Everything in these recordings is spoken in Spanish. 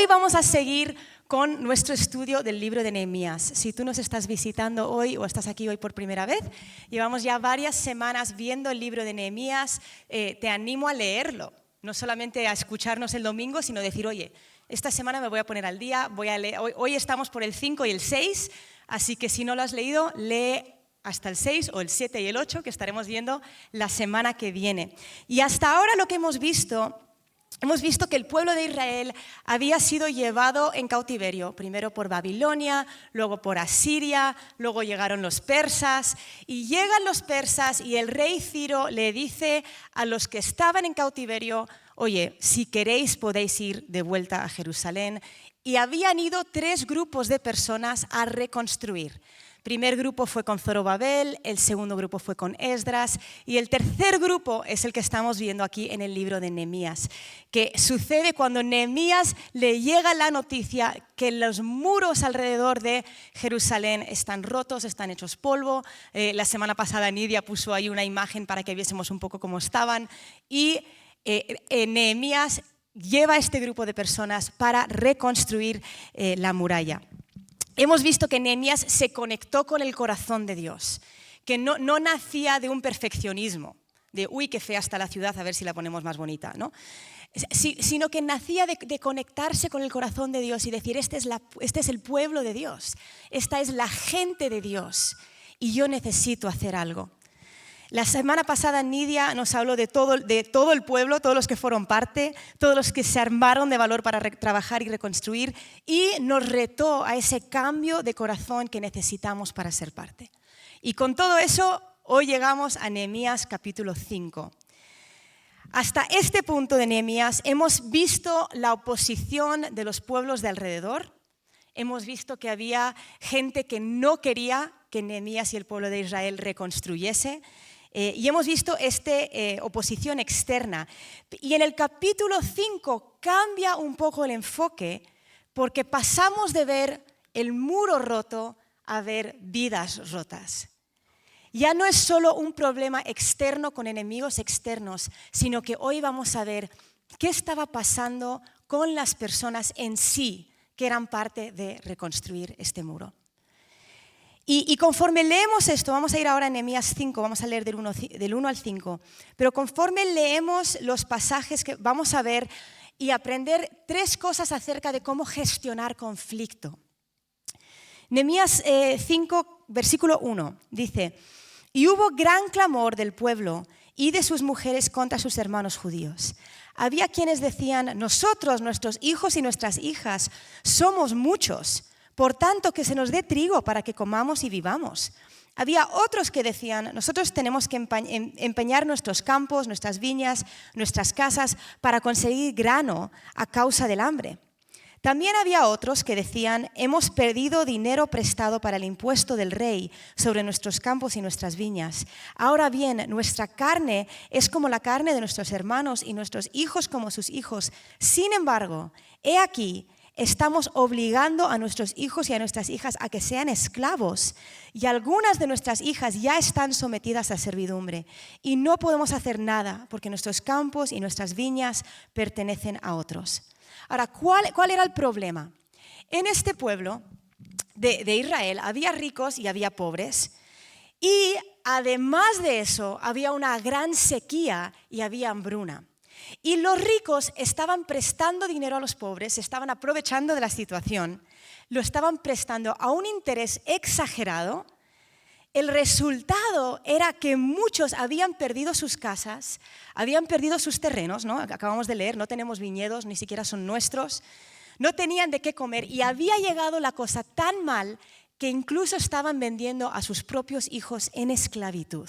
hoy vamos a seguir con nuestro estudio del libro de Nehemías. Si tú nos estás visitando hoy o estás aquí hoy por primera vez, llevamos ya varias semanas viendo el libro de Nehemías. Te animo a leerlo, no solamente a escucharnos el domingo, sino decir, oye, esta semana me voy a poner al día, voy a leer. Hoy estamos por el 5 y el 6, así que si no lo has leído, lee hasta el 6 o el 7 y el 8, que estaremos viendo la semana que viene. Y hasta ahora lo que hemos visto que el pueblo de Israel había sido llevado en cautiverio, primero por Babilonia, luego por Asiria, luego llegaron los persas, y llegan los persas y el rey Ciro le dice a los que estaban en cautiverio, oye, si queréis podéis ir de vuelta a Jerusalén. Y habían ido 3 grupos de personas a reconstruir. El primer grupo fue con Zorobabel, el segundo grupo fue con Esdras y el tercer grupo es el que estamos viendo aquí en el libro de Nehemías, que sucede cuando Nehemías le llega la noticia que los muros alrededor de Jerusalén están rotos, están hechos polvo. La semana pasada Nidia puso ahí una imagen para que viésemos un poco cómo estaban y Nehemías lleva a este grupo de personas para reconstruir la muralla. Hemos visto que Nehemías se conectó con el corazón de Dios, que no nacía de un perfeccionismo, de uy, qué fea está la ciudad, a ver si la ponemos más bonita, ¿no? Sino que nacía de conectarse con el corazón de Dios y decir, este es el pueblo de Dios, esta es la gente de Dios y yo necesito hacer algo. La semana pasada Nidia nos habló de todo el pueblo, todos los que fueron parte, todos los que se armaron de valor para trabajar y reconstruir y nos retó a ese cambio de corazón que necesitamos para ser parte. Y con todo eso, hoy llegamos a Nehemías capítulo 5. Hasta este punto de Nehemías hemos visto la oposición de los pueblos de alrededor, hemos visto que había gente que no quería que Nehemías y el pueblo de Israel reconstruyese. Y hemos visto esta oposición externa. Y en el capítulo 5 cambia un poco el enfoque porque pasamos de ver el muro roto a ver vidas rotas. Ya no es solo un problema externo con enemigos externos, sino que hoy vamos a ver qué estaba pasando con las personas en sí que eran parte de reconstruir este muro. Y conforme leemos esto, vamos a ir ahora a Nehemías 5, vamos a leer del 1 al 5, pero conforme leemos los pasajes que vamos a ver y aprender 3 cosas acerca de cómo gestionar conflicto. Nehemías 5, versículo 1, dice, y hubo gran clamor del pueblo y de sus mujeres contra sus hermanos judíos. Había quienes decían, nosotros, nuestros hijos y nuestras hijas, somos muchos. Por tanto, que se nos dé trigo para que comamos y vivamos. Había otros que decían, nosotros tenemos que empeñar nuestros campos, nuestras viñas, nuestras casas para conseguir grano a causa del hambre. También había otros que decían, hemos perdido dinero prestado para el impuesto del rey sobre nuestros campos y nuestras viñas. Ahora bien, nuestra carne es como la carne de nuestros hermanos y nuestros hijos como sus hijos. Sin embargo, he aquí, estamos obligando a nuestros hijos y a nuestras hijas a que sean esclavos y algunas de nuestras hijas ya están sometidas a servidumbre y no podemos hacer nada porque nuestros campos y nuestras viñas pertenecen a otros. Ahora, ¿cuál era el problema? En este pueblo de Israel había ricos y había pobres y además de eso había una gran sequía y había hambruna. Y los ricos estaban prestando dinero a los pobres, se estaban aprovechando de la situación, lo estaban prestando a un interés exagerado. El resultado era que muchos habían perdido sus casas, habían perdido sus terrenos, ¿no? Acabamos de leer, no tenemos viñedos, ni siquiera son nuestros, no tenían de qué comer y había llegado la cosa tan mal que incluso estaban vendiendo a sus propios hijos en esclavitud.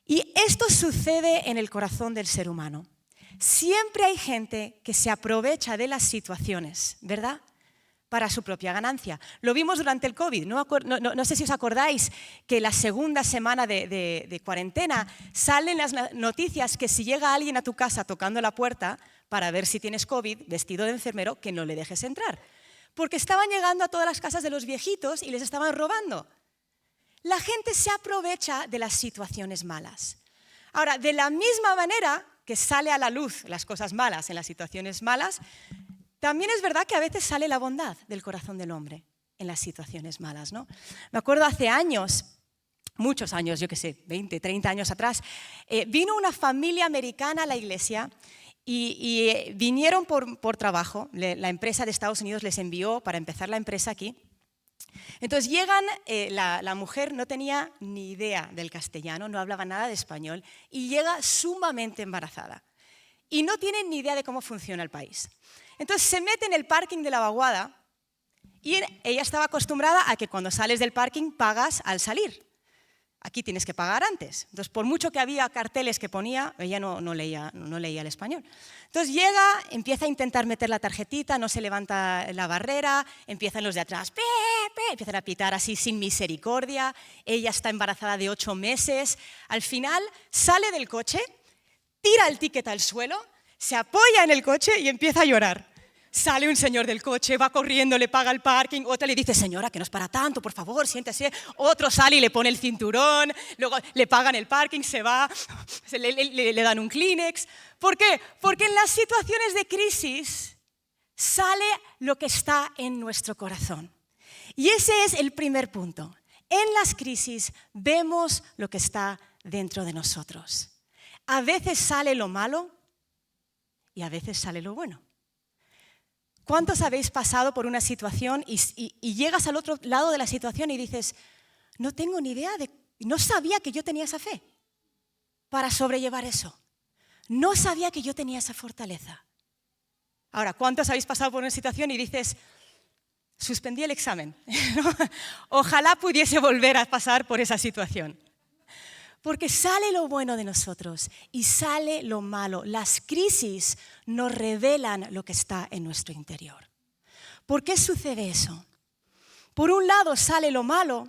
Y esto sucede en el corazón del ser humano. Siempre hay gente que se aprovecha de las situaciones, ¿verdad? Para su propia ganancia. Lo vimos durante el COVID. No sé si os acordáis que la segunda semana de cuarentena salen las noticias que si llega alguien a tu casa tocando la puerta para ver si tienes COVID, vestido de enfermero, que no le dejes entrar. Porque estaban llegando a todas las casas de los viejitos y les estaban robando. La gente se aprovecha de las situaciones malas. Ahora, de la misma manera que sale a la luz las cosas malas en las situaciones malas, también es verdad que a veces sale la bondad del corazón del hombre en las situaciones malas, ¿no? Me acuerdo hace años, muchos años, yo qué sé, 20, 30 años atrás, vino una familia americana a la iglesia y vinieron por trabajo. La empresa de Estados Unidos les envió para empezar la empresa aquí. Entonces llegan, la mujer no tenía ni idea del castellano, no hablaba nada de español y llega sumamente embarazada. Y no tienen ni idea de cómo funciona el país. Entonces se mete en el parking de la vaguada y ella estaba acostumbrada a que cuando sales del parking pagas al salir. Aquí tienes que pagar antes. Entonces, por mucho que había carteles que ponía, ella no leía el español. Entonces llega, empieza a intentar meter la tarjetita, no se levanta la barrera, empiezan los de atrás, ¡pe, pe! Empiezan a pitar así sin misericordia. Ella está embarazada de 8 meses. Al final sale del coche, tira el ticket al suelo, se apoya en el coche y empieza a llorar. Sale un señor del coche, va corriendo, le paga el parking, otra le dice, señora, que no es para tanto, por favor, siéntese. Otro sale y le pone el cinturón, luego le pagan el parking, se va, le dan un Kleenex. ¿Por qué? Porque en las situaciones de crisis sale lo que está en nuestro corazón. Y ese es el primer punto. En las crisis vemos lo que está dentro de nosotros. A veces sale lo malo y a veces sale lo bueno. ¿Cuántos habéis pasado por una situación y llegas al otro lado de la situación y dices, no tengo ni idea, no sabía que yo tenía esa fe para sobrellevar eso? No sabía que yo tenía esa fortaleza. Ahora, ¿cuántos habéis pasado por una situación y dices, suspendí el examen? Ojalá pudiese volver a pasar por esa situación. Porque sale lo bueno de nosotros y sale lo malo. Las crisis nos revelan lo que está en nuestro interior. ¿Por qué sucede eso? Por un lado sale lo malo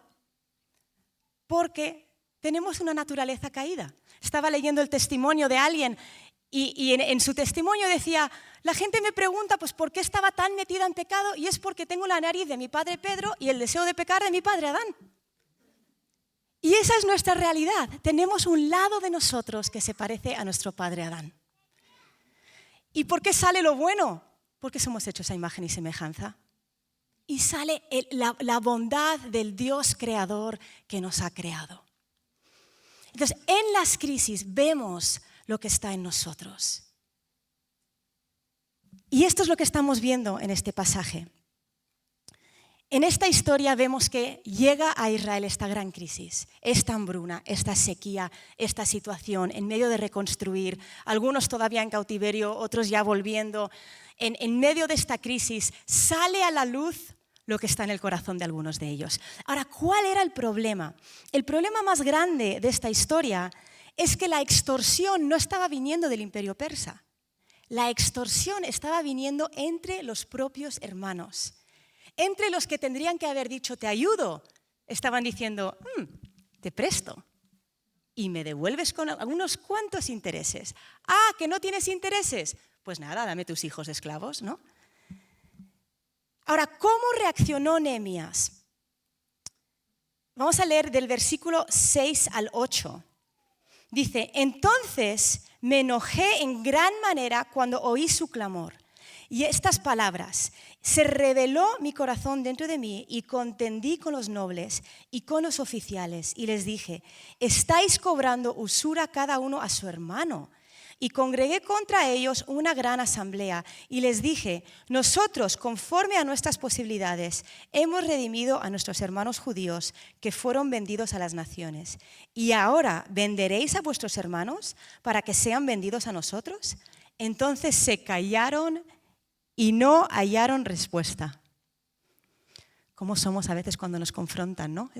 porque tenemos una naturaleza caída. Estaba leyendo el testimonio de alguien y en su testimonio decía, la gente me pregunta pues, por qué estaba tan metida en pecado y es porque tengo la nariz de mi padre Pedro y el deseo de pecar de mi padre Adán. Y esa es nuestra realidad. Tenemos un lado de nosotros que se parece a nuestro padre Adán. ¿Y por qué sale lo bueno? Porque somos hechos a imagen y semejanza. Y sale la bondad del Dios creador que nos ha creado. Entonces, en las crisis vemos lo que está en nosotros. Y esto es lo que estamos viendo en este pasaje. En esta historia vemos que llega a Israel esta gran crisis, esta hambruna, esta sequía, esta situación en medio de reconstruir, algunos todavía en cautiverio, otros ya volviendo. En medio de esta crisis sale a la luz lo que está en el corazón de algunos de ellos. Ahora, ¿cuál era el problema? El problema más grande de esta historia es que la extorsión no estaba viniendo del imperio persa. La extorsión estaba viniendo entre los propios hermanos. Entre los que tendrían que haber dicho, te ayudo, estaban diciendo, te presto y me devuelves con unos cuantos intereses. Ah, ¿que no tienes intereses? Pues nada, dame tus hijos de esclavos, ¿no? Ahora, ¿cómo reaccionó Nehemías? Vamos a leer del versículo 6 al 8. Dice, entonces me enojé en gran manera cuando oí su clamor. Y estas palabras, se rebeló mi corazón dentro de mí y contendí con los nobles y con los oficiales y les dije, estáis cobrando usura cada uno a su hermano. Y congregué contra ellos una gran asamblea y les dije, nosotros, conforme a nuestras posibilidades, hemos redimido a nuestros hermanos judíos que fueron vendidos a las naciones. ¿Y ahora venderéis a vuestros hermanos para que sean vendidos a nosotros? Entonces se callaron y no hallaron respuesta. ¿Cómo somos a veces cuando nos confrontan, no?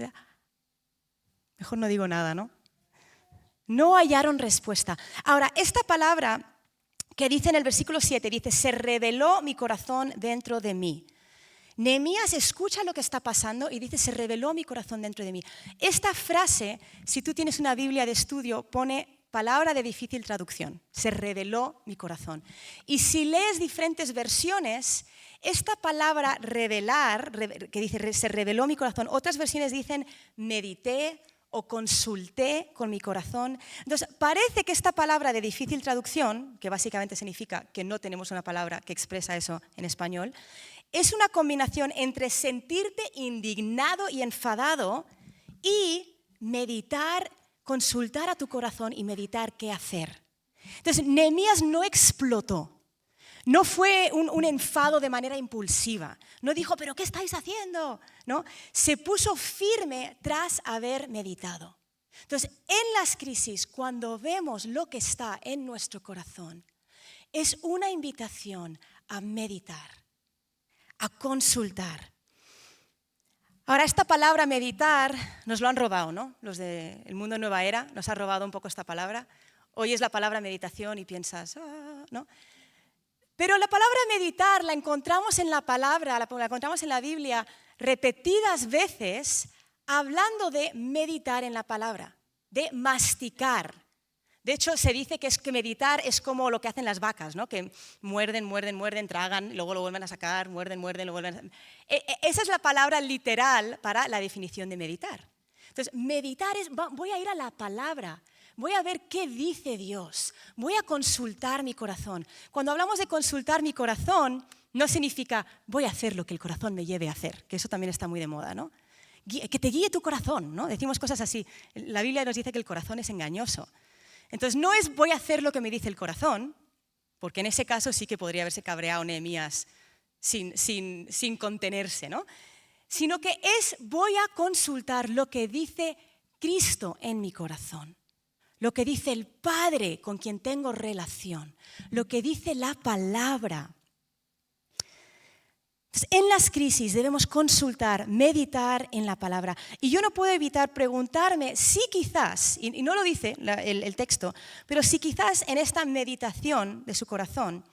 Mejor no digo nada, ¿no? No hallaron respuesta. Ahora, esta palabra que dice en el versículo 7, dice, se rebeló mi corazón dentro de mí. Nehemías escucha lo que está pasando y dice, se rebeló mi corazón dentro de mí. Esta frase, si tú tienes una Biblia de estudio, pone palabra de difícil traducción, se rebeló mi corazón. Y si lees diferentes versiones, esta palabra revelar, que dice se rebeló mi corazón, otras versiones dicen medité o consulté con mi corazón. Entonces, parece que esta palabra de difícil traducción, que básicamente significa que no tenemos una palabra que expresa eso en español, es una combinación entre sentirte indignado y enfadado y meditar, consultar a tu corazón y meditar qué hacer. Entonces, Nehemías no explotó. No fue un enfado de manera impulsiva. No dijo, ¿pero qué estáis haciendo? ¿No? Se puso firme tras haber meditado. Entonces, en las crisis, cuando vemos lo que está en nuestro corazón, es una invitación a meditar, a consultar. Ahora, esta palabra meditar nos lo han robado, ¿no? Los del mundo Nueva Era nos ha robado un poco esta palabra. Oyes la palabra meditación y piensas, ¿no? Pero la palabra meditar la encontramos en la palabra, la encontramos en la Biblia repetidas veces hablando de meditar en la palabra, de masticar. De hecho, se dice que meditar es como lo que hacen las vacas, ¿no? Que muerden, tragan, luego lo vuelven a sacar, muerden, lo vuelven a sacar. Esa es la palabra literal para la definición de meditar. Entonces, meditar es, voy a ir a la palabra. Voy a ver qué dice Dios. Voy a consultar mi corazón. Cuando hablamos de consultar mi corazón, no significa voy a hacer lo que el corazón me lleve a hacer, que eso también está muy de moda, ¿no? Que te guíe tu corazón, ¿no? Decimos cosas así. La Biblia nos dice que el corazón es engañoso. Entonces no es voy a hacer lo que me dice el corazón, porque en ese caso sí que podría haberse cabreado Nehemías sin contenerse, ¿no? Sino que es voy a consultar lo que dice Cristo en mi corazón. Lo que dice el Padre con quien tengo relación, lo que dice la palabra. Entonces, en las crisis debemos consultar, meditar en la palabra. Y yo no puedo evitar preguntarme si quizás, y no lo dice el texto, pero si quizás en esta meditación de su corazón,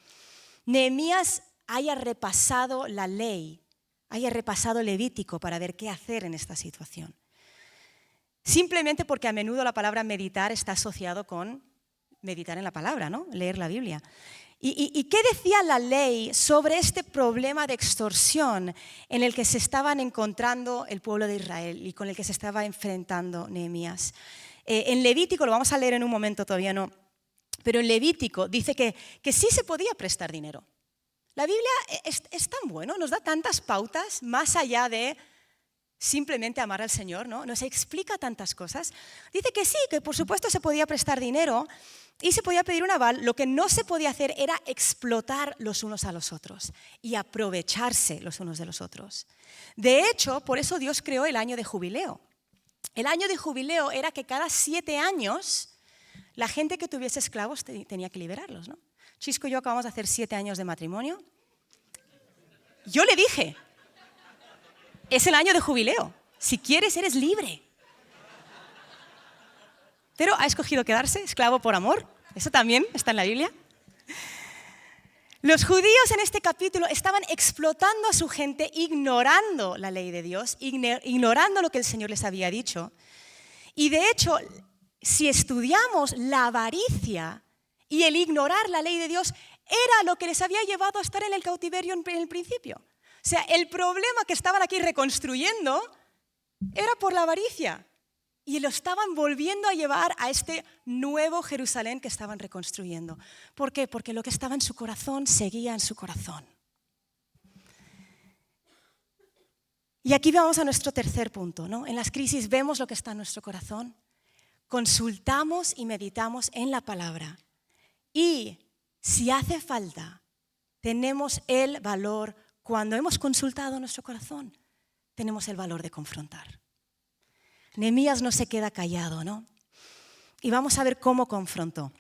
Nehemías haya repasado la ley, haya repasado Levítico para ver qué hacer en esta situación. Simplemente porque a menudo la palabra meditar está asociado con meditar en la palabra, ¿no? Leer la Biblia. ¿Y qué decía la ley sobre este problema de extorsión en el que se estaban encontrando el pueblo de Israel y con el que se estaba enfrentando Nehemías? En Levítico, lo vamos a leer en un momento, todavía no, pero en Levítico dice que sí se podía prestar dinero. La Biblia es tan bueno, nos da tantas pautas más allá de simplemente amar al Señor, ¿no? Nos explica tantas cosas. Dice que sí, que por supuesto se podía prestar dinero y se podía pedir un aval. Lo que no se podía hacer era explotar los unos a los otros y aprovecharse los unos de los otros. De hecho, por eso Dios creó el año de jubileo. El año de jubileo era que cada 7 años la gente que tuviese esclavos tenía que liberarlos, ¿no? Chisco y yo acabamos de hacer 7 años de matrimonio. Yo le dije, es el año de jubileo. Si quieres, eres libre. Pero ha escogido quedarse esclavo por amor. Eso también está en la Biblia. Los judíos en este capítulo estaban explotando a su gente, ignorando la ley de Dios, ignorando lo que el Señor les había dicho. Y de hecho, si estudiamos la avaricia y el ignorar la ley de Dios, era lo que les había llevado a estar en el cautiverio en el principio. O sea, el problema que estaban aquí reconstruyendo era por la avaricia. Y lo estaban volviendo a llevar a este nuevo Jerusalén que estaban reconstruyendo. ¿Por qué? Porque lo que estaba en su corazón seguía en su corazón. Y aquí vamos a nuestro tercer punto, ¿no? En las crisis vemos lo que está en nuestro corazón, consultamos y meditamos en la palabra. Y si hace falta, tenemos el valor. Cuando hemos consultado nuestro corazón, tenemos el valor de confrontar. Nehemías no se queda callado, ¿no? Y vamos a ver cómo confrontó.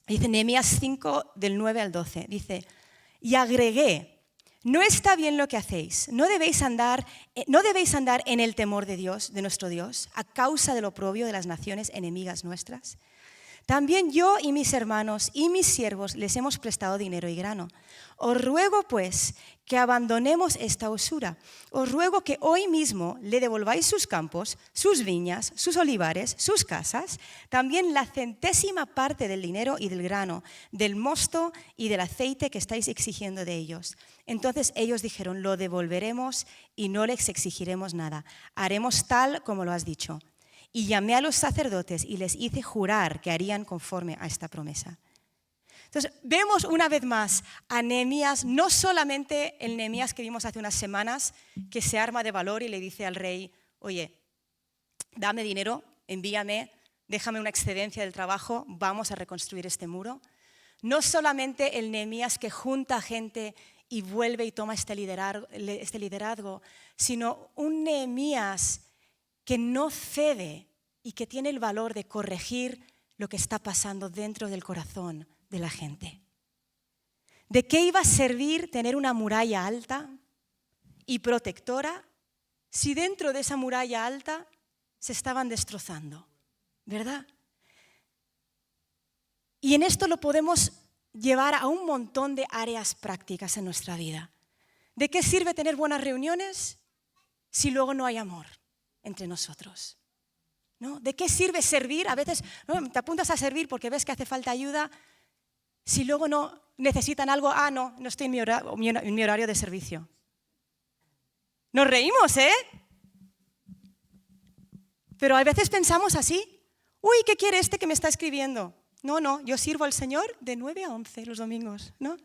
Dice Nehemías 5, del 9 al 12. Dice, y agregué, no está bien lo que hacéis. No debéis andar en el temor de Dios, de nuestro Dios, a causa del oprobio de las naciones enemigas nuestras. También yo y mis hermanos y mis siervos les hemos prestado dinero y grano. Os ruego, pues, que abandonemos esta usura. Os ruego que hoy mismo le devolváis sus campos, sus viñas, sus olivares, sus casas, también la 100ª parte del dinero y del grano, del mosto y del aceite que estáis exigiendo de ellos. Entonces ellos dijeron, lo devolveremos y no les exigiremos nada. Haremos tal como lo has dicho. y llamé a los sacerdotes y les hice jurar que harían conforme a esta promesa. Entonces, vemos una vez más a Nehemías, no solamente el Nehemías que vimos hace unas semanas, que se arma de valor y le dice al rey, oye, dame dinero, envíame, déjame una excedencia del trabajo, vamos a reconstruir este muro. No solamente el Nehemías que junta gente y vuelve y toma este liderazgo, sino un Nehemías que no cede y que tiene el valor de corregir lo que está pasando dentro del corazón de la gente. ¿De qué iba a servir tener una muralla alta y protectora si dentro de esa muralla alta se estaban destrozando? ¿Verdad? Y en esto lo podemos llevar a un montón de áreas prácticas en nuestra vida. ¿De qué sirve tener buenas reuniones si luego no hay amor entre nosotros? ¿No? ¿De qué sirve servir? A veces te apuntas a servir porque ves que hace falta ayuda. Si luego no necesitan algo, no estoy en mi horario de servicio. Nos reímos, ¿eh? Pero a veces pensamos así. Uy, ¿qué quiere este que me está escribiendo? No, yo sirvo al Señor de 9 a 11 los domingos, ¿no?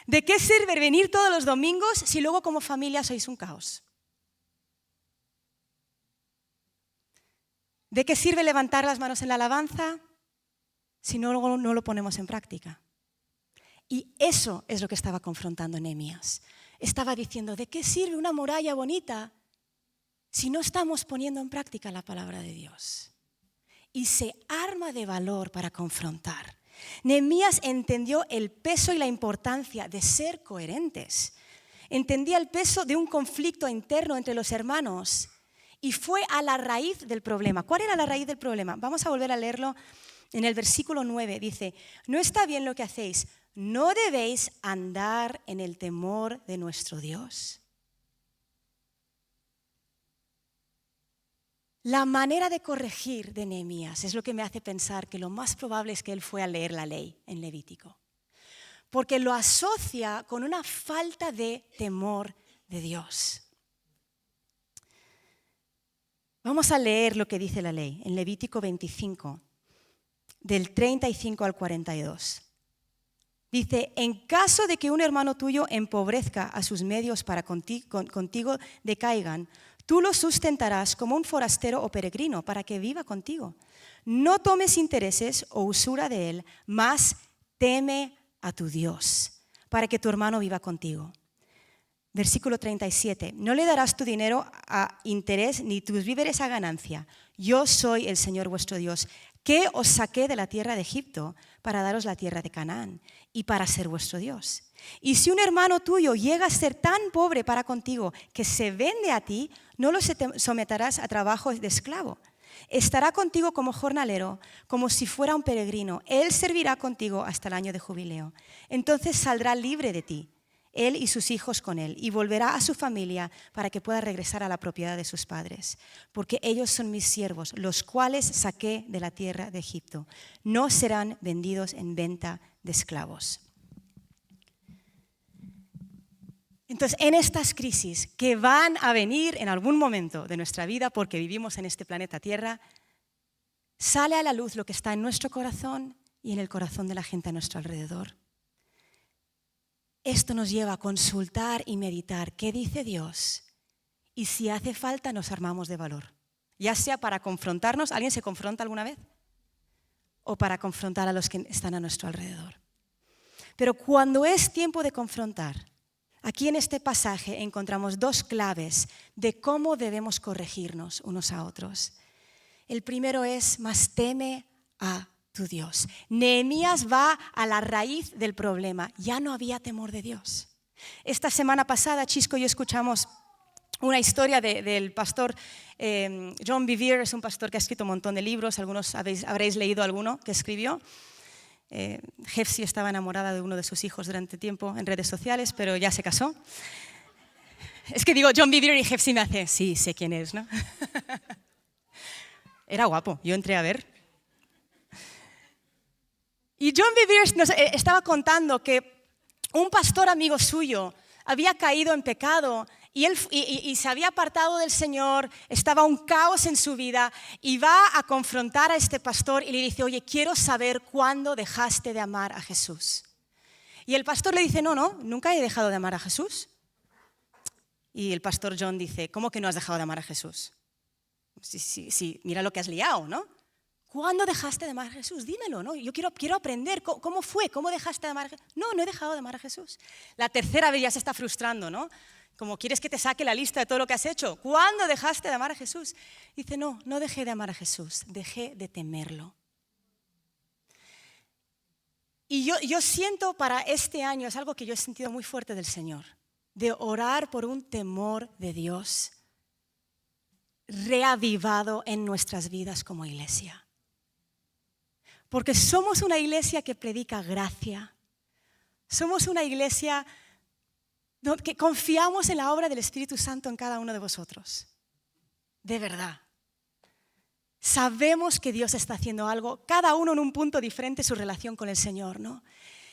¿De qué sirve venir todos los domingos si luego como familia sois un caos? ¿De qué sirve levantar las manos en la alabanza si luego no lo ponemos en práctica? Y eso es lo que estaba confrontando Nehemías. Estaba diciendo, ¿de qué sirve una muralla bonita si no estamos poniendo en práctica la palabra de Dios? Y se arma de valor para confrontar. Nehemías entendió el peso y la importancia de ser coherentes. Entendía el peso de un conflicto interno entre los hermanos y fue a la raíz del problema. ¿Cuál era la raíz del problema? Vamos a volver a leerlo en el versículo 9. Dice, no está bien lo que hacéis, no debéis andar en el temor de nuestro Dios. La manera de corregir de Nehemías es lo que me hace pensar que lo más probable es que él fue a leer la ley en Levítico, porque lo asocia con una falta de temor de Dios. Vamos a leer lo que dice la ley en Levítico 25, del 35 al 42. Dice, en caso de que un hermano tuyo empobrezca a sus medios para contigo decaigan, tú lo sustentarás como un forastero o peregrino para que viva contigo. No tomes intereses o usura de él, mas teme a tu Dios para que tu hermano viva contigo. Versículo 37. No le darás tu dinero a interés ni tus víveres a ganancia. Yo soy el Señor vuestro Dios, que os saqué de la tierra de Egipto para daros la tierra de Canaán y para ser vuestro Dios. Y si un hermano tuyo llega a ser tan pobre para contigo que se vende a ti, no lo someterás a trabajo de esclavo. Estará contigo como jornalero, como si fuera un peregrino. Él servirá contigo hasta el año de jubileo. Entonces saldrá libre de ti, él y sus hijos con él, y volverá a su familia para que pueda regresar a la propiedad de sus padres. Porque ellos son mis siervos, los cuales saqué de la tierra de Egipto. No serán vendidos en venta de esclavos. Entonces, en estas crisis que van a venir en algún momento de nuestra vida, porque vivimos en este planeta Tierra, sale a la luz lo que está en nuestro corazón y en el corazón de la gente a nuestro alrededor. Esto nos lleva a consultar y meditar qué dice Dios y si hace falta nos armamos de valor, ya sea para confrontarnos, ¿alguien se confronta alguna vez? O para confrontar a los que están a nuestro alrededor. Pero cuando es tiempo de confrontar, aquí en este pasaje encontramos dos claves de cómo debemos corregirnos unos a otros. El primero es, mas teme a tu Dios. Nehemías va a la raíz del problema. Ya no había temor de Dios. Esta semana pasada, Chisco y yo escuchamos una historia del pastor John Bevere. Es un pastor que ha escrito un montón de libros. Algunos habréis leído alguno que escribió. Jeffsy estaba enamorada de uno de sus hijos durante tiempo en redes sociales, pero ya se casó. Es que digo John Bevere y Jeffsy me hace, sí, sé quién es, ¿no? Era guapo, yo entré a ver. Y John Bevere nos estaba contando que un pastor amigo suyo había caído en pecado y se había apartado del Señor, estaba un caos en su vida y va a confrontar a este pastor y le dice, oye, quiero saber cuándo dejaste de amar a Jesús. Y el pastor le dice, no, nunca he dejado de amar a Jesús. Y el pastor John dice, ¿cómo que no has dejado de amar a Jesús? Sí, mira lo que has liado, ¿no? ¿Cuándo dejaste de amar a Jesús? Dímelo, ¿no? Yo quiero aprender. ¿Cómo fue? ¿Cómo dejaste de amar a Jesús? No he dejado de amar a Jesús. La tercera vez ya se está frustrando, ¿no? Como quieres que te saque la lista de todo lo que has hecho. ¿Cuándo dejaste de amar a Jesús? Dice, no dejé de amar a Jesús, dejé de temerlo. Y yo siento para este año, es algo que yo he sentido muy fuerte del Señor, de orar por un temor de Dios reavivado en nuestras vidas como iglesia. Porque somos una iglesia que predica gracia. Somos una iglesia que confiamos en la obra del Espíritu Santo en cada uno de vosotros. De verdad. Sabemos que Dios está haciendo algo, cada uno en un punto diferente su relación con el Señor, ¿no?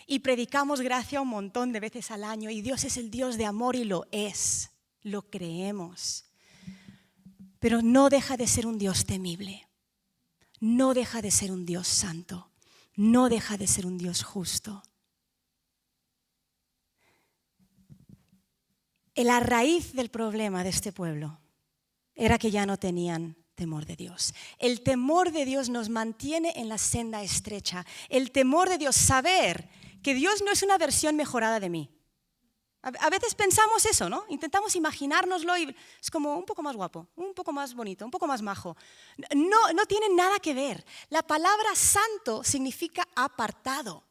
Y predicamos gracia un montón de veces al año y Dios es el Dios de amor y lo es, lo creemos. Pero no deja de ser un Dios temible, no deja de ser un Dios santo, no deja de ser un Dios justo. La raíz del problema de este pueblo era que ya no tenían temor de Dios. El temor de Dios nos mantiene en la senda estrecha. El temor de Dios, saber que Dios no es una versión mejorada de mí. A veces pensamos eso, ¿no? Intentamos imaginárnoslo y es como un poco más guapo, un poco más bonito, un poco más majo. No tiene nada que ver. La palabra santo significa apartado.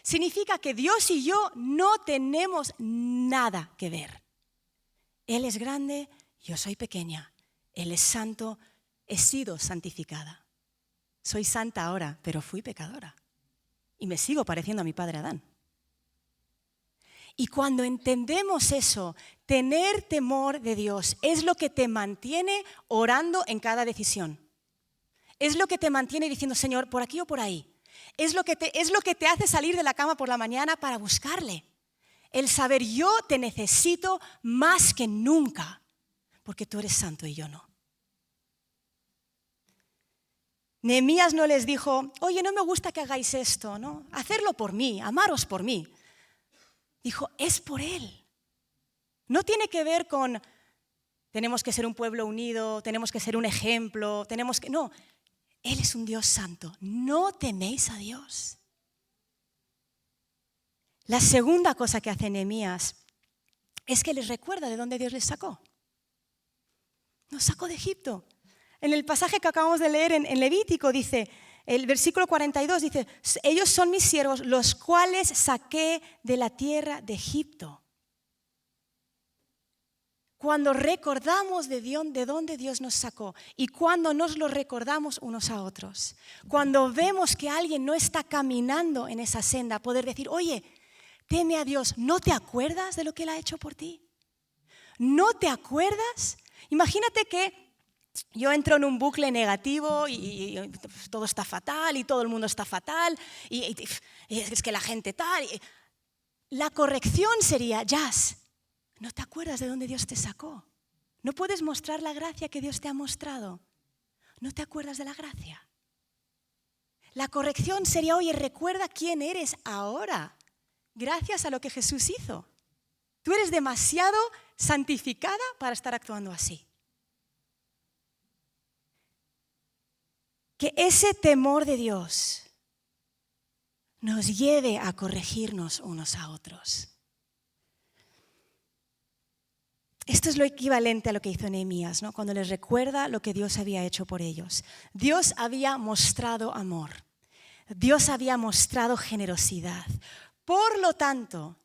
Significa que Dios y yo no tenemos nada que ver. Él es grande, yo soy pequeña. Él es santo, he sido santificada. Soy santa ahora, pero fui pecadora. Y me sigo pareciendo a mi padre Adán. Y cuando entendemos eso, tener temor de Dios es lo que te mantiene orando en cada decisión. Es lo que te mantiene diciendo, Señor, por aquí o por ahí. Es lo que te hace salir de la cama por la mañana para buscarle. El saber, yo te necesito más que nunca, porque tú eres santo y yo no. Nehemías no les dijo, oye, no me gusta que hagáis esto, ¿no? Hacerlo por mí, amaros por mí. Dijo, es por Él. No tiene que ver con, tenemos que ser un pueblo unido, tenemos que ser un ejemplo, no. Él es un Dios santo. No teméis a Dios. La segunda cosa que hace Nehemías es que les recuerda de dónde Dios les sacó. Nos sacó de Egipto. En el pasaje que acabamos de leer en Levítico dice, el versículo 42 dice, ellos son mis siervos, los cuales saqué de la tierra de Egipto. Cuando recordamos de dónde Dios nos sacó y cuando nos lo recordamos unos a otros, cuando vemos que alguien no está caminando en esa senda, poder decir, oye, teme a Dios, ¿no te acuerdas de lo que Él ha hecho por ti? ¿No te acuerdas? Imagínate que yo entro en un bucle negativo y todo está fatal y todo el mundo está fatal y es que la gente tal. La corrección sería, Jazz, ¿no te acuerdas de dónde Dios te sacó? ¿No puedes mostrar la gracia que Dios te ha mostrado? ¿No te acuerdas de la gracia? La corrección sería, oye, recuerda quién eres ahora, gracias a lo que Jesús hizo. Tú eres demasiado santificada para estar actuando así. Que ese temor de Dios nos lleve a corregirnos unos a otros. Esto es lo equivalente a lo que hizo Nehemías, ¿no? Cuando les recuerda lo que Dios había hecho por ellos. Dios había mostrado amor. Dios había mostrado generosidad. Por lo tanto,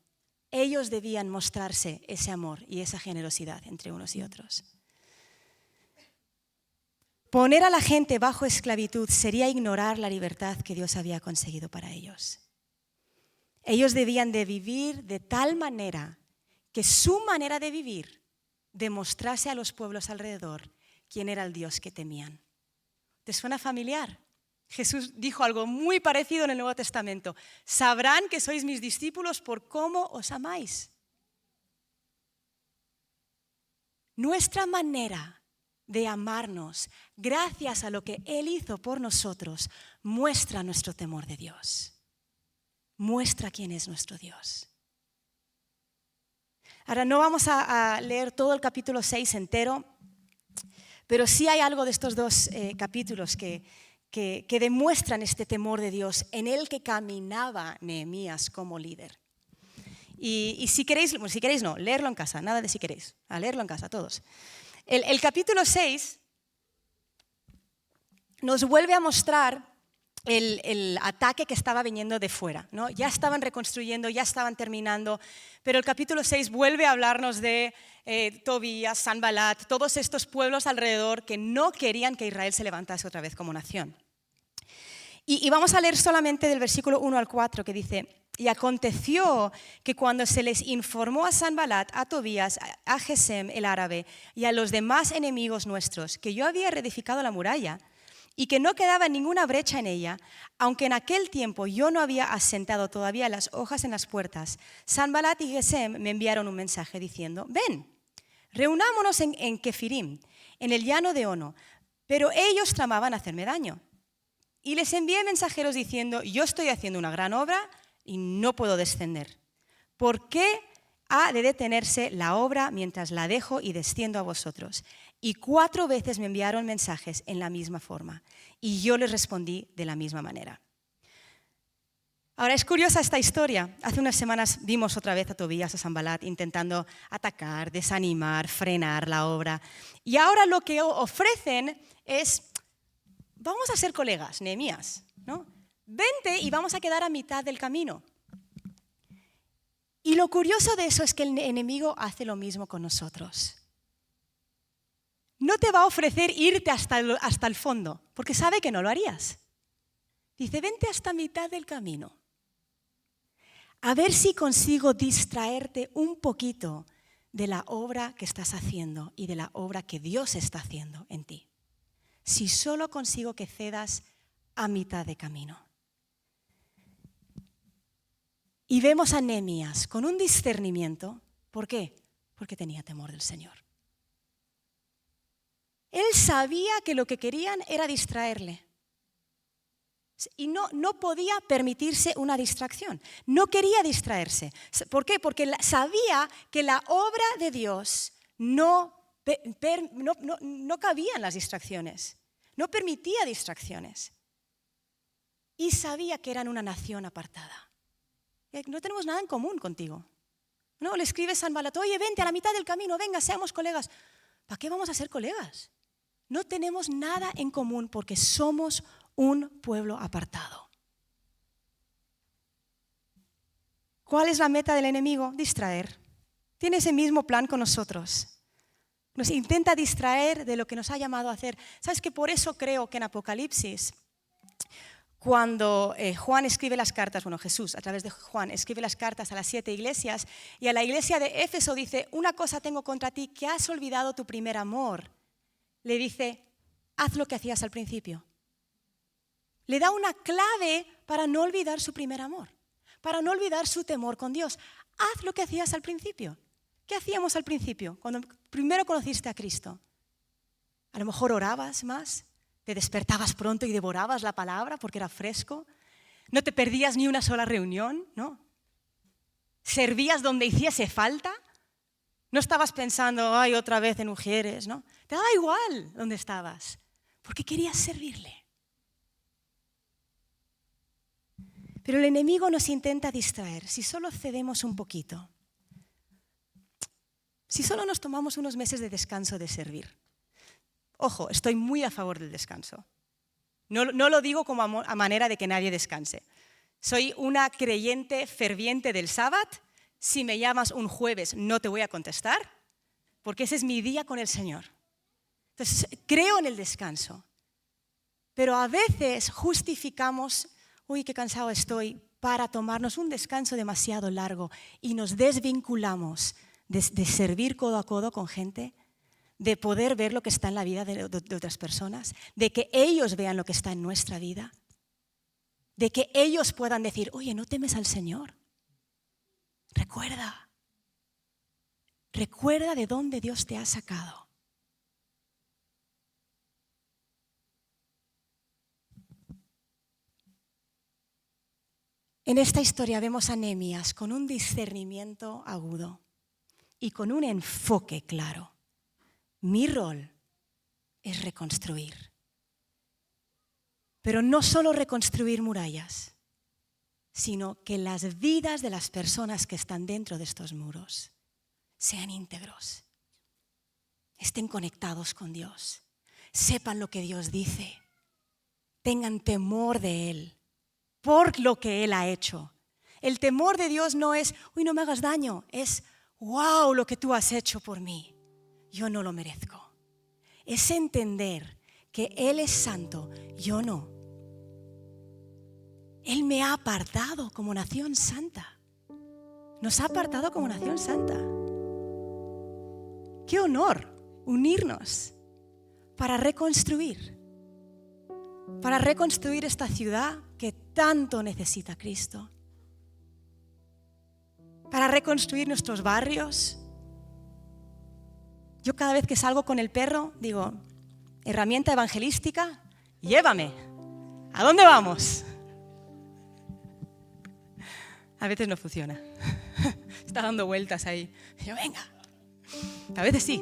ellos debían mostrarse ese amor y esa generosidad entre unos y otros. Poner a la gente bajo esclavitud sería ignorar la libertad que Dios había conseguido para ellos. Ellos debían de vivir de tal manera que su manera de vivir demostrase a los pueblos alrededor quién era el Dios que temían. ¿Te suena familiar? Jesús dijo algo muy parecido en el Nuevo Testamento. Sabrán que sois mis discípulos por cómo os amáis. nuestra manera de amarnos, gracias a lo que Él hizo por nosotros, muestra nuestro temor de Dios. Muestra quién es nuestro Dios. Ahora, no vamos a leer todo el capítulo 6 entero, pero sí hay algo de estos dos capítulos que demuestran este temor de Dios en el que caminaba Nehemías como líder. Y si queréis, bueno, si queréis no, leerlo en casa, nada de si queréis, a leerlo en casa todos. El capítulo 6 nos vuelve a mostrar el ataque que estaba viniendo de fuera, ¿no? Ya estaban reconstruyendo, ya estaban terminando, pero el capítulo 6 vuelve a hablarnos de Tobías, Sanbalat, todos estos pueblos alrededor que no querían que Israel se levantase otra vez como nación. Y vamos a leer solamente del versículo 1 al 4 que dice: y aconteció que cuando se les informó a Sanbalat, a Tobías, a Gesem el árabe y a los demás enemigos nuestros que yo había reedificado la muralla y que no quedaba ninguna brecha en ella, aunque en aquel tiempo yo no había asentado todavía las hojas en las puertas, Sanbalat y Gesem me enviaron un mensaje diciendo: ven, reunámonos en Kefirim, en el llano de Ono, pero ellos tramaban hacerme daño. Y les envié mensajeros diciendo: yo estoy haciendo una gran obra y no puedo descender. ¿Por qué ha de detenerse la obra mientras la dejo y desciendo a vosotros? Y 4 veces me enviaron mensajes en la misma forma, y yo les respondí de la misma manera. Ahora, es curiosa esta historia. Hace unas semanas vimos otra vez a Tobías, a Sanbalat, intentando atacar, desanimar, frenar la obra. Y ahora lo que ofrecen es: vamos a ser colegas, Nehemías, ¿no? Vente y vamos a quedar a mitad del camino. Y lo curioso de eso es que el enemigo hace lo mismo con nosotros. No te va a ofrecer irte hasta el fondo, porque sabe que no lo harías. Dice: vente hasta mitad del camino. A ver si consigo distraerte un poquito de la obra que estás haciendo y de la obra que Dios está haciendo en ti. Si solo consigo que cedas a mitad de camino. Y vemos a Nehemías con un discernimiento. ¿Por qué? Porque tenía temor del Señor. Él sabía que lo que querían era distraerle. Y no podía permitirse una distracción. No quería distraerse. ¿Por qué? Porque sabía que la obra de Dios no cabían las distracciones. No permitía distracciones. Y sabía que eran una nación apartada. No tenemos nada en común contigo. No, le escribe Sanbalat: oye, vente a la mitad del camino, venga, seamos colegas. ¿Para qué vamos a ser colegas? No tenemos nada en común porque somos un pueblo apartado. ¿Cuál es la meta del enemigo? Distraer. Tiene ese mismo plan con nosotros. Nos intenta distraer de lo que nos ha llamado a hacer. ¿Sabes que por eso creo que en Apocalipsis, cuando Juan escribe las cartas, Jesús a través de Juan escribe las cartas a las 7 iglesias, y a la iglesia de Éfeso dice: una cosa tengo contra ti, que has olvidado tu primer amor? Le dice: haz lo que hacías al principio. Le da una clave para no olvidar su primer amor, para no olvidar su temor con Dios. Haz lo que hacías al principio. ¿Qué hacíamos al principio, cuando primero conociste a Cristo? A lo mejor orabas más, te despertabas pronto y devorabas la palabra porque era fresco. No te perdías ni una sola reunión, ¿no? Servías donde hiciese falta. No estabas pensando: ay, otra vez en Ujieres, ¿no? Te daba igual dónde estabas, porque querías servirle. Pero el enemigo nos intenta distraer si solo cedemos un poquito. Si solo nos tomamos unos meses de descanso de servir. Ojo, estoy muy a favor del descanso. No lo digo como a manera de que nadie descanse. Soy una creyente ferviente del sábado. Si me llamas un jueves, no te voy a contestar, porque ese es mi día con el Señor. Entonces, creo en el descanso. Pero a veces justificamos: uy, qué cansado estoy, para tomarnos un descanso demasiado largo, y nos desvinculamos de servir codo a codo con gente, de poder ver lo que está en la vida de otras personas, de que ellos vean lo que está en nuestra vida, de que ellos puedan decir: oye, ¿no temes al Señor? Recuerda Recuerda de dónde Dios te ha sacado. En esta historia vemos a Nehemías con un discernimiento agudo y con un enfoque claro. Mi rol es reconstruir. Pero no solo reconstruir murallas, sino que las vidas de las personas que están dentro de estos muros sean íntegros, estén conectados con Dios, sepan lo que Dios dice, tengan temor de Él por lo que Él ha hecho. El temor de Dios no es, uy, no me hagas daño, es, wow, lo que tú has hecho por mí, yo no lo merezco. Es entender que Él es santo, yo no. Él me ha apartado como nación santa. Nos ha apartado como nación santa. Qué honor unirnos para reconstruir esta ciudad que tanto necesita Cristo, para reconstruir nuestros barrios. Yo cada vez que salgo con el perro digo, herramienta evangelística, llévame. ¿A dónde vamos? A veces no funciona. Está dando vueltas ahí. Y yo, venga. A veces sí.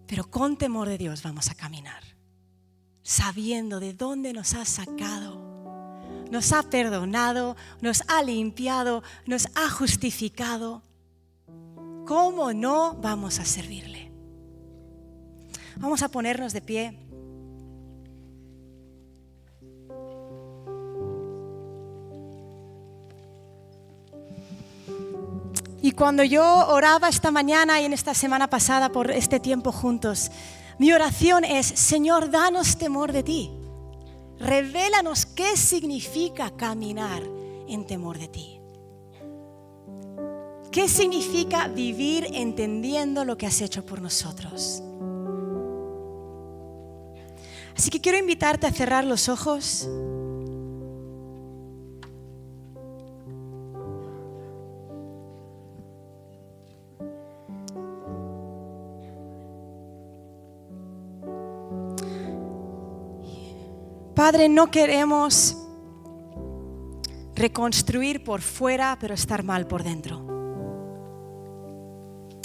Pero con temor de Dios vamos a caminar, sabiendo de dónde nos ha sacado, nos ha perdonado, nos ha limpiado, nos ha justificado. ¿Cómo no vamos a servirle? Vamos a ponernos de pie. Y cuando yo oraba esta mañana y en esta semana pasada por este tiempo juntos, mi oración es, Señor, danos temor de ti. Revélanos qué significa caminar en temor de ti. ¿Qué significa vivir entendiendo lo que has hecho por nosotros? Así que quiero invitarte a cerrar los ojos. Padre, no queremos reconstruir por fuera, pero estar mal por dentro.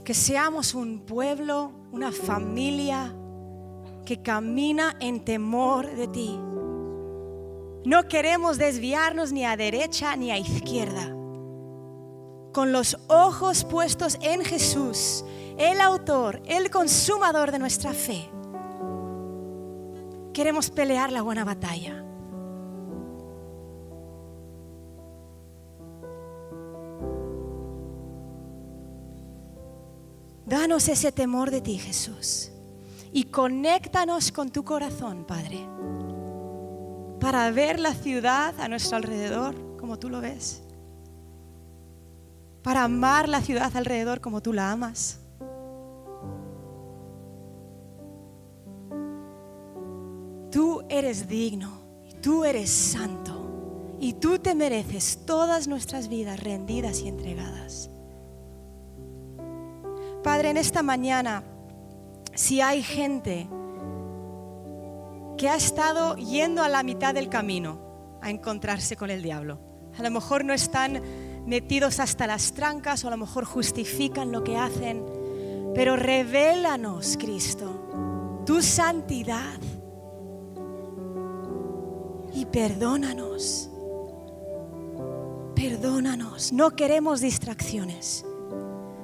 Que seamos un pueblo, una familia que camina en temor de ti. No queremos desviarnos ni a derecha ni a izquierda. Con los ojos puestos en Jesús, el autor, el consumador de nuestra fe. Queremos pelear la buena batalla. Danos ese temor de ti, Jesús, y conéctanos con tu corazón, Padre, para ver la ciudad a nuestro alrededor como tú lo ves, para amar la ciudad alrededor como tú la amas. Tú eres digno, tú eres santo y tú te mereces todas nuestras vidas rendidas y entregadas. Padre, en esta mañana, si hay gente que ha estado yendo a la mitad del camino a encontrarse con el diablo, a lo mejor no están metidos hasta las trancas o a lo mejor justifican lo que hacen, pero revélanos, Cristo, tu santidad. Y perdónanos, perdónanos. No queremos distracciones,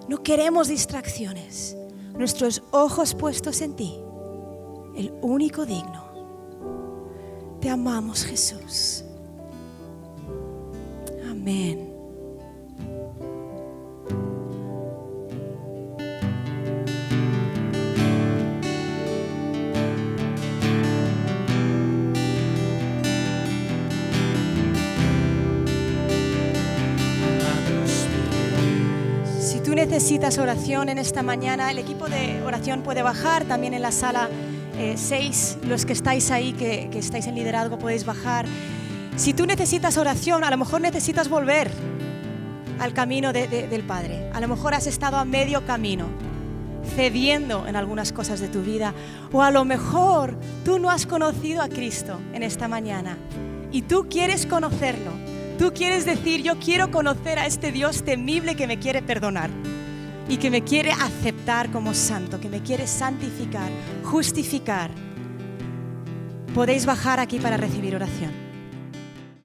no queremos distracciones. Nuestros ojos puestos en ti, el único digno. Te amamos, Jesús. Amén. Necesitas oración en esta mañana, el equipo de oración puede bajar, también en la sala 6, los que estáis ahí, que estáis en liderazgo, podéis bajar. Si tú necesitas oración, a lo mejor necesitas volver al camino del Padre. A lo mejor has estado a medio camino, cediendo en algunas cosas de tu vida. O a lo mejor tú no has conocido a Cristo en esta mañana y tú quieres conocerlo. Tú quieres decir, yo quiero conocer a este Dios temible que me quiere perdonar y que me quiere aceptar como santo, que me quiere santificar, justificar. Podéis bajar aquí para recibir oración.